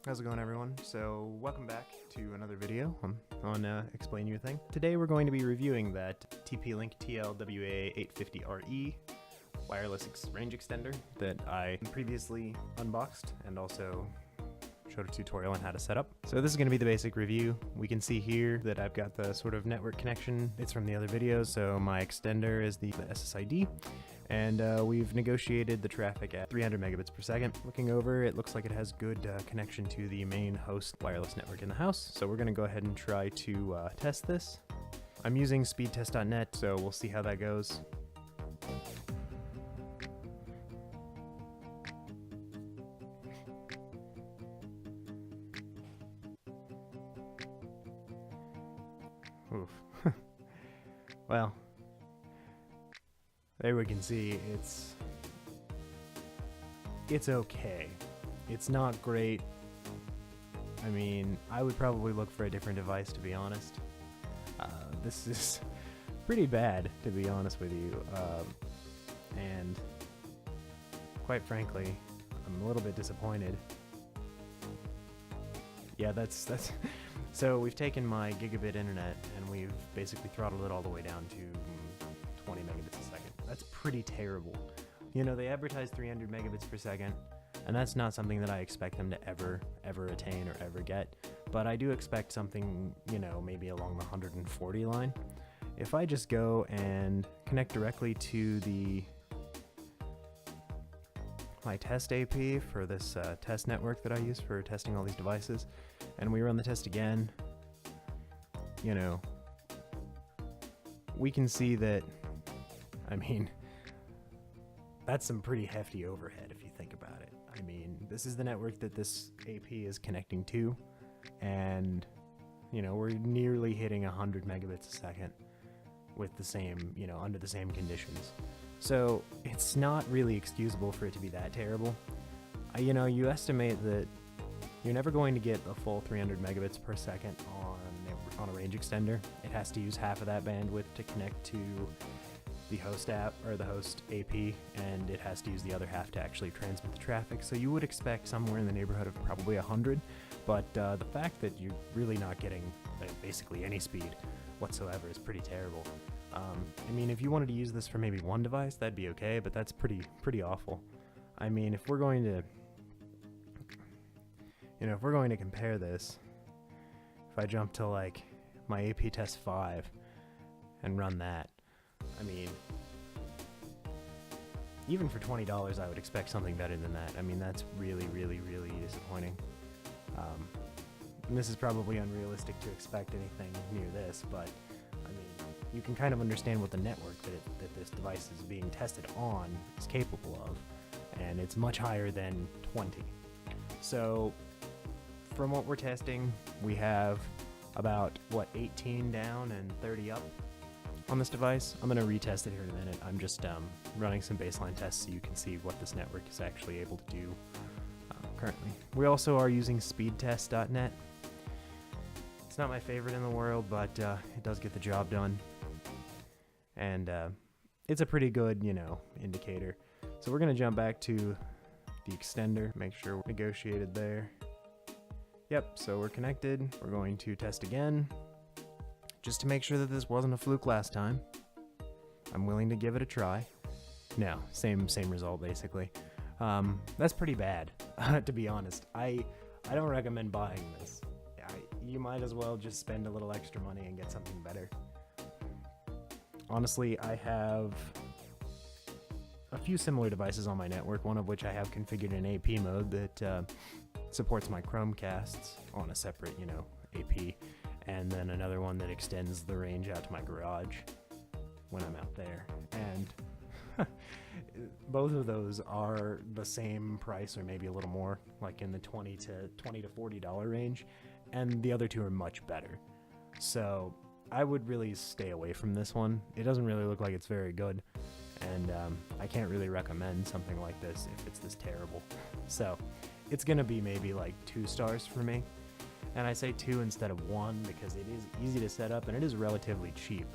How's it going, everyone? So welcome back to another video on Explain You a Thing. Today we're going to be reviewing that TP-Link TLWA850RE wireless range extender that I previously unboxed and also showed a tutorial on how to set up. So this is going to be the basic review. We can see here that I've got the sort of network connection. It's from the other videos, so my extender is the SSID. And we've negotiated the traffic at 300 megabits per second. Looking over, it looks like it has good connection to the main host wireless network in the house. So we're gonna go ahead and try to test this. I'm using speedtest.net, so we'll see how that goes. Oof. Well, there we can see it's okay. It's not great. I mean, I would probably look for a different device, to be honest. This is pretty bad, to be honest with you. And quite frankly, I'm a little bit disappointed. Yeah, that's so we've taken my gigabit internet and we've basically throttled it all the way down to 20 megabits a second. That's pretty terrible. You know, they advertise 300 megabits per second, and that's not something that I expect them to ever attain or ever get. But I do expect something, you know, maybe along the 140 line. If I just go and connect directly to my test AP for this test network that I use for testing all these devices, and we run the test again, you know, we can see that, I mean, that's some pretty hefty overhead if you think about it. I mean, this is the network that this AP is connecting to, and, you know, we're nearly hitting 100 megabits a second with the same, you know, under the same conditions. So it's not really excusable for it to be that terrible. You know, you estimate that you're never going to get a full 300 megabits per second on a range extender. It has to use half of that bandwidth to connect to the host app or the host AP, and it has to use the other half to actually transmit the traffic. So you would expect somewhere in the neighborhood of probably 100, but the fact that you're really not getting basically any speed whatsoever is pretty terrible. I mean, if you wanted to use this for maybe one device, that'd be okay, but that's pretty awful. I mean, if we're going to, you know, if we're going to compare this, if I jump to like my AP test 5 and run that, I mean, even for $20, I would expect something better than that. I mean, that's really disappointing. And this is probably unrealistic to expect anything near this, but I mean, you can kind of understand what the network that this device is being tested on is capable of, and it's much higher than 20. So from what we're testing, we have about, what, 18 down and 30 up on this device. I'm going to retest it here in a minute. I'm just running some baseline tests so you can see what this network is actually able to do currently. We also are using speedtest.net. It's not my favorite in the world, but it does get the job done. And it's a pretty good, you know, indicator. So we're going to jump back to the extender, make sure we're negotiated there. Yep, so we're connected. We're going to test again, just to make sure that this wasn't a fluke last time. I'm willing to give it a try. No, same result basically. That's pretty bad, to be honest. I don't recommend buying this. You might as well just spend a little extra money and get something better. Honestly, I have a few similar devices on my network, one of which I have configured in AP mode that supports my Chromecasts on a separate, you know, AP, and then another one that extends the range out to my garage when I'm out there. And both of those are the same price or maybe a little more, like in the $20 to $40 range, and the other two are much better. So I would really stay away from this one. It doesn't really look like it's very good, and I can't really recommend something like this if it's this terrible. So it's gonna be maybe like 2 stars for me, and I say 2 instead of 1 because it is easy to set up and it is relatively cheap.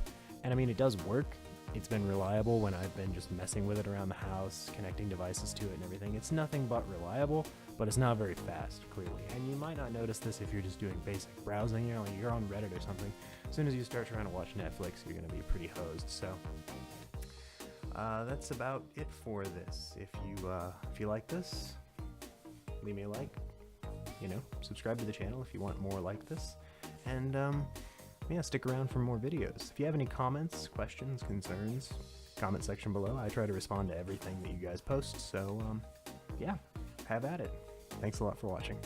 And I mean, it does work. It's been reliable when I've been just messing with it around the house, connecting devices to it and everything. It's nothing but reliable, but it's not very fast, clearly. And you might not notice this if you're just doing basic browsing, you know, like you're on Reddit or something. As soon as you start trying to watch Netflix, you're going to be pretty hosed. So that's about it for this. If you like this, leave me a like. You know, subscribe to the channel if you want more like this. And yeah, stick around for more videos. If you have any comments, questions, concerns, comment section below. I try to respond to everything that you guys post, so yeah, have at it. Thanks a lot for watching.